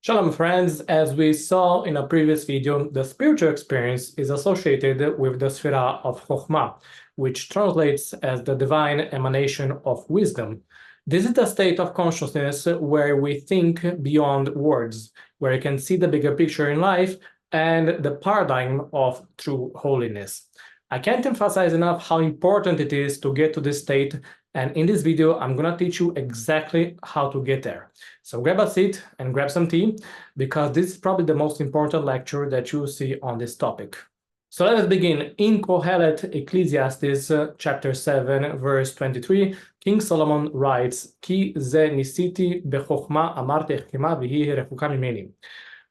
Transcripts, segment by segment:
Shalom friends, as we saw in a previous video, the spiritual experience is associated with the Sephira of Chokhmah, which translates as the divine emanation of wisdom. This is the state of consciousness where we think beyond words, where you can see the bigger picture in life and the paradigm of true holiness. I can't emphasize enough how important it is to get to this state, and in this video, I'm going to teach you exactly how to get there. So grab a seat and grab some tea, because this is probably the most important lecture that you'll see on this topic. So let us begin. In Kohelet Ecclesiastes chapter 7, verse 23, King Solomon writes, Ki ze nisiti bechokhmah amarti chokmah v'hi rechuka mimeni.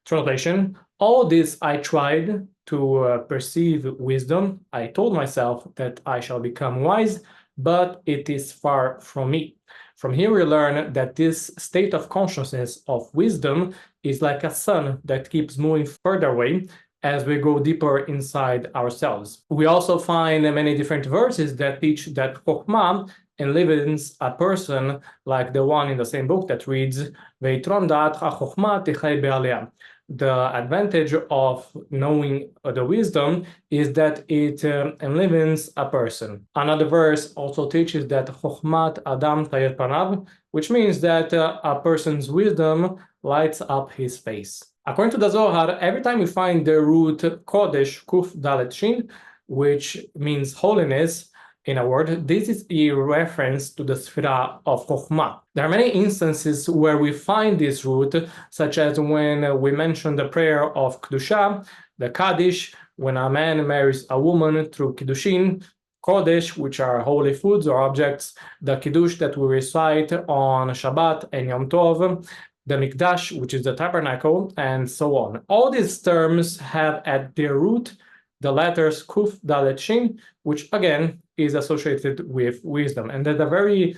Translation, all this I tried to perceive wisdom. I told myself that I shall become wise, but it is far from me. From here we learn that this state of consciousness of wisdom is like a sun that keeps moving further away as we go deeper inside ourselves. We also find many different verses that teach that Chokhmah enlivens a person, like the one in the same book that reads, Veitron da'at ha-chokhmah tichai be'aliyah. The advantage of knowing the wisdom is that it enlivens a person. Another verse also teaches that Chokhmat Adam Tayet Panav, which means that a person's wisdom lights up his face. According to the Zohar, every time we find the root Kodesh Kuf Dalet Shin, which means holiness, in a word, this is a reference to the Sephira of Chokhmah. There are many instances where we find this root, such as when we mention the prayer of Kedusha, the Kaddish, when a man marries a woman through Kiddushin, Kodesh, which are holy foods or objects, the Kiddush that we recite on Shabbat and Yom Tov, the Mikdash, which is the tabernacle, and so on. All these terms have at their root the letters Kuf Dalet Shin, which again is associated with wisdom. And there's a very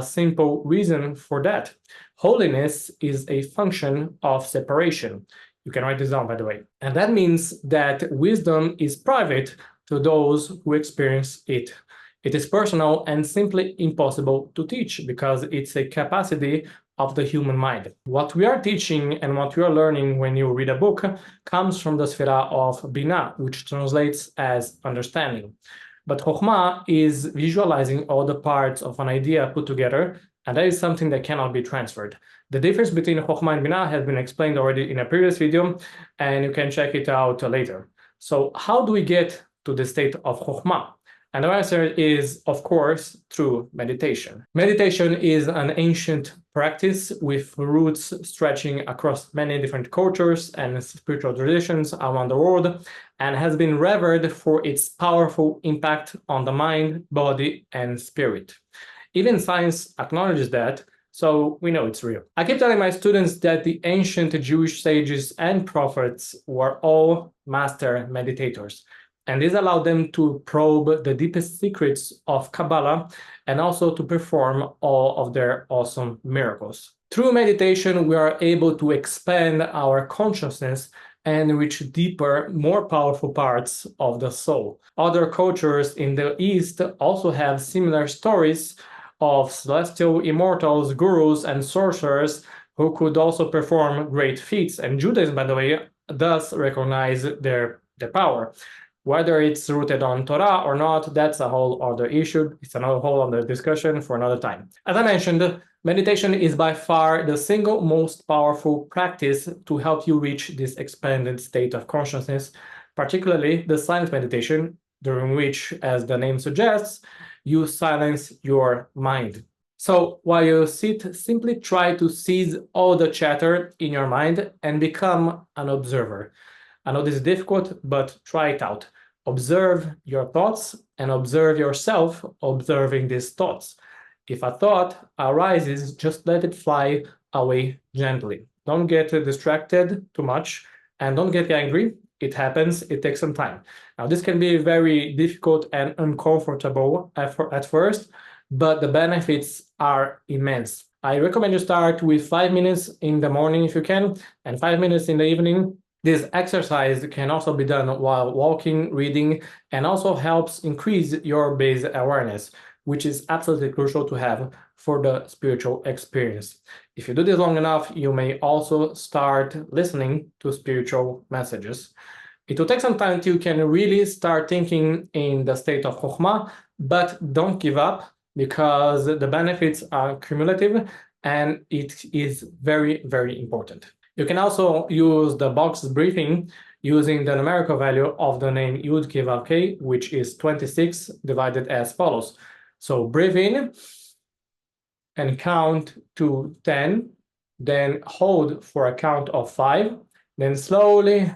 simple reason for that. Holiness is a function of separation. You can write this down, by the way. And that means that wisdom is private to those who experience it. It is personal and simply impossible to teach because it's a capacity of the human mind. What we are teaching and what you are learning when you read a book comes from the Sephira of Binah, which translates as understanding. But Chokhmah is visualizing all the parts of an idea put together, and that is something that cannot be transferred. The difference between Chokhmah and Binah has been explained already in a previous video, and you can check it out later. So how do we get to the state of Chokhmah? And the answer is, of course, through meditation. Meditation is an ancient practice with roots stretching across many different cultures and spiritual traditions around the world, and has been revered for its powerful impact on the mind, body, and spirit. Even science acknowledges that, so we know it's real. I keep telling my students that the ancient Jewish sages and prophets were all master meditators. And this allowed them to probe the deepest secrets of Kabbalah and also to perform all of their awesome miracles. Through meditation, we are able to expand our consciousness and reach deeper, more powerful parts of the soul. Other cultures in the East also have similar stories of celestial immortals, gurus, and sorcerers who could also perform great feats. And Judaism, by the way, does recognize their power. Whether it's rooted on Torah or not, that's a whole other issue. It's another whole other discussion for another time. As I mentioned, meditation is by far the single most powerful practice to help you reach this expanded state of consciousness, particularly the silent meditation, during which, as the name suggests, you silence your mind. So while you sit, simply try to seize all the chatter in your mind and become an observer. I know this is difficult, but try it out. Observe your thoughts and observe yourself observing these thoughts. If a thought arises, just let it fly away gently. Don't get distracted too much and don't get angry. It happens, it takes some time. Now, this can be very difficult and uncomfortable at first, but the benefits are immense. I recommend you start with 5 minutes in the morning if you can, and 5 minutes in the evening. This exercise can also be done while walking, reading, and also helps increase your base awareness, which is absolutely crucial to have for the spiritual experience. If you do this long enough, you may also start listening to spiritual messages. It will take some time till you can really start thinking in the state of Chokhmah, but don't give up because the benefits are cumulative and it is very, very important. You can also use the box breathing using the numerical value of the name Yud Kei Vav Kei, which is 26 divided as follows. So breathe in and count to 10, then hold for a count of 5, then slowly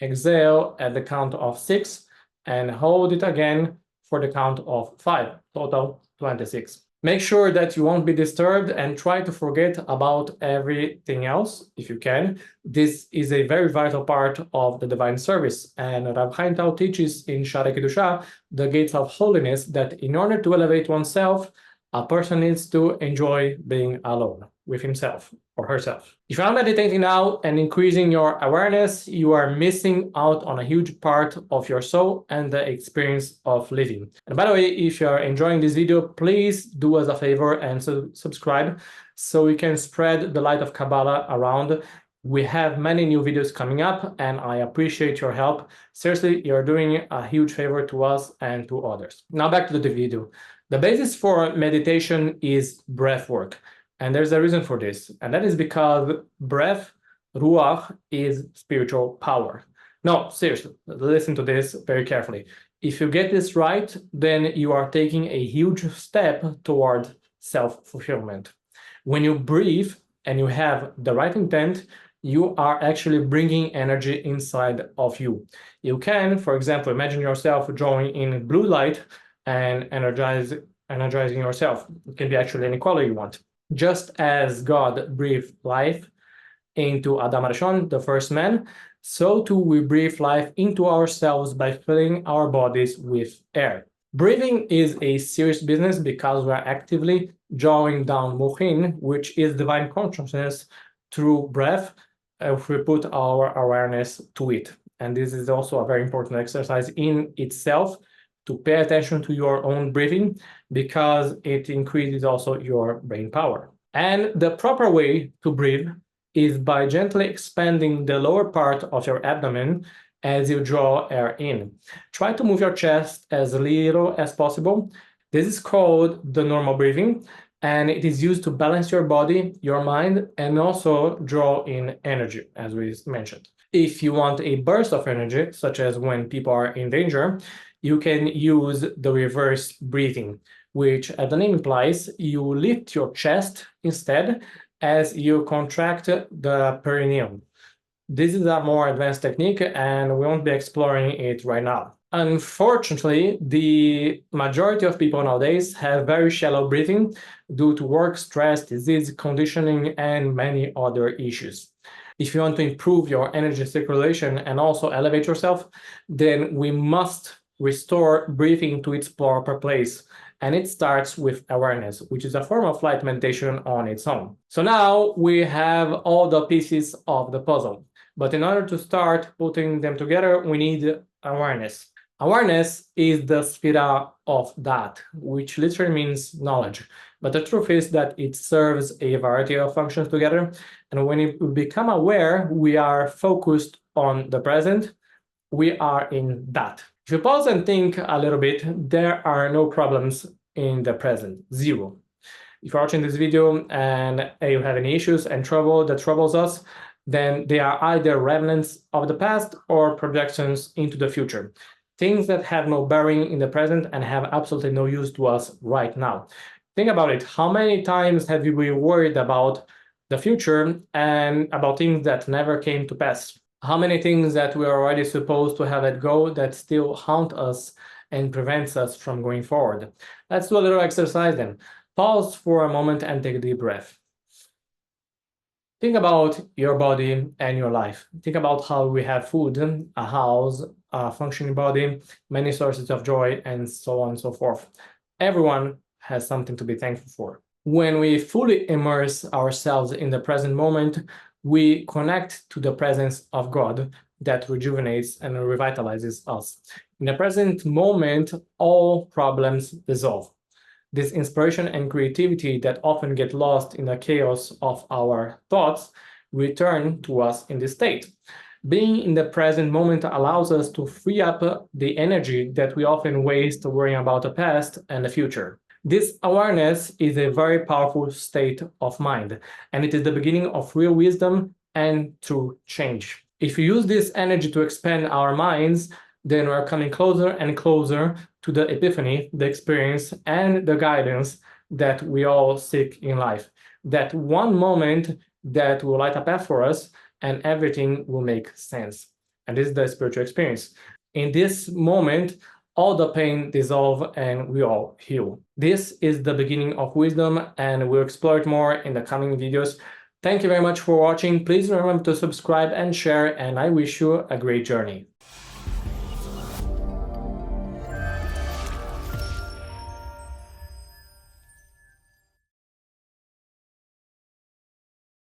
exhale at the count of 6 and hold it again for the count of 5, total 26. Make sure that you won't be disturbed and try to forget about everything else if you can. This is a very vital part of the divine service, and Rav Chaim Tao teaches in Sha'arei Kedusha, the gates of holiness, that in order to elevate oneself, a person needs to enjoy being alone with himself or herself. If you're not meditating now and increasing your awareness, you are missing out on a huge part of your soul and the experience of living. And by the way, if you're enjoying this video, please do us a favor and subscribe so we can spread the light of Kabbalah around. We have many new videos coming up and I appreciate your help. Seriously, you're doing a huge favor to us and to others. Now back to the video. The basis for meditation is breath work. And there's a reason for this. And that is because breath, ruach, is spiritual power. No, seriously, listen to this very carefully. If you get this right, then you are taking a huge step toward self-fulfillment. When you breathe and you have the right intent, you are actually bringing energy inside of you. You can, for example, imagine yourself drawing in blue light and energizing yourself. It can be actually any color you want. Just as God breathed life into Adam Arishon, the first man, so too we breathe life into ourselves by filling our bodies with air. Breathing is a serious business because we are actively drawing down Mochin, which is divine consciousness, through breath, if we put our awareness to it. And this is also a very important exercise in itself, to pay attention to your own breathing, because it increases also your brain power. And the proper way to breathe is by gently expanding the lower part of your abdomen as you draw air in. Try to move your chest as little as possible. This is called the normal breathing, and it is used to balance your body, your mind, and also draw in energy, as we mentioned. If you want a burst of energy, such as when people are in danger, you can use the reverse breathing, which, as the name implies, you lift your chest instead as you contract the perineum. This is a more advanced technique, and we won't be exploring it right now. Unfortunately, the majority of people nowadays have very shallow breathing due to work, stress, disease, conditioning, and many other issues. If you want to improve your energy circulation and also elevate yourself, then we must restore breathing to its proper place. And it starts with awareness, which is a form of light meditation on its own. So now we have all the pieces of the puzzle. But in order to start putting them together, we need awareness. Awareness is the Sephira of that, which literally means knowledge. But the truth is that it serves a variety of functions together. And when we become aware, we are focused on the present. We are in that. If you pause and think a little bit, there are no problems in the present, zero. If you're watching this video and you have any issues and trouble that troubles us, then they are either remnants of the past or projections into the future. Things that have no bearing in the present and have absolutely no use to us right now. Think about it. How many times have you been worried about the future and about things that never came to pass? How many things that we are already supposed to have let go that still haunt us and prevents us from going forward? Let's do a little exercise then. Pause for a moment and take a deep breath. Think about your body and your life. Think about how we have food, a house, a functioning body, many sources of joy, and so on and so forth. Everyone has something to be thankful for. When we fully immerse ourselves in the present moment, we connect to the presence of God that rejuvenates and revitalizes us. In the present moment, all problems dissolve. This inspiration and creativity that often get lost in the chaos of our thoughts return to us in this state. Being in the present moment allows us to free up the energy that we often waste worrying about the past and the future. This awareness is a very powerful state of mind, and it is the beginning of real wisdom and true change. If we use this energy to expand our minds, then we're coming closer and closer to the epiphany, the experience, and the guidance that we all seek in life. That one moment that will light a path for us and everything will make sense. And this is the spiritual experience. In this moment, all the pain dissolve and we all heal. This is the beginning of wisdom, and we'll explore it more in the coming videos. Thank you very much for watching. Please remember to subscribe and share, and I wish you a great journey.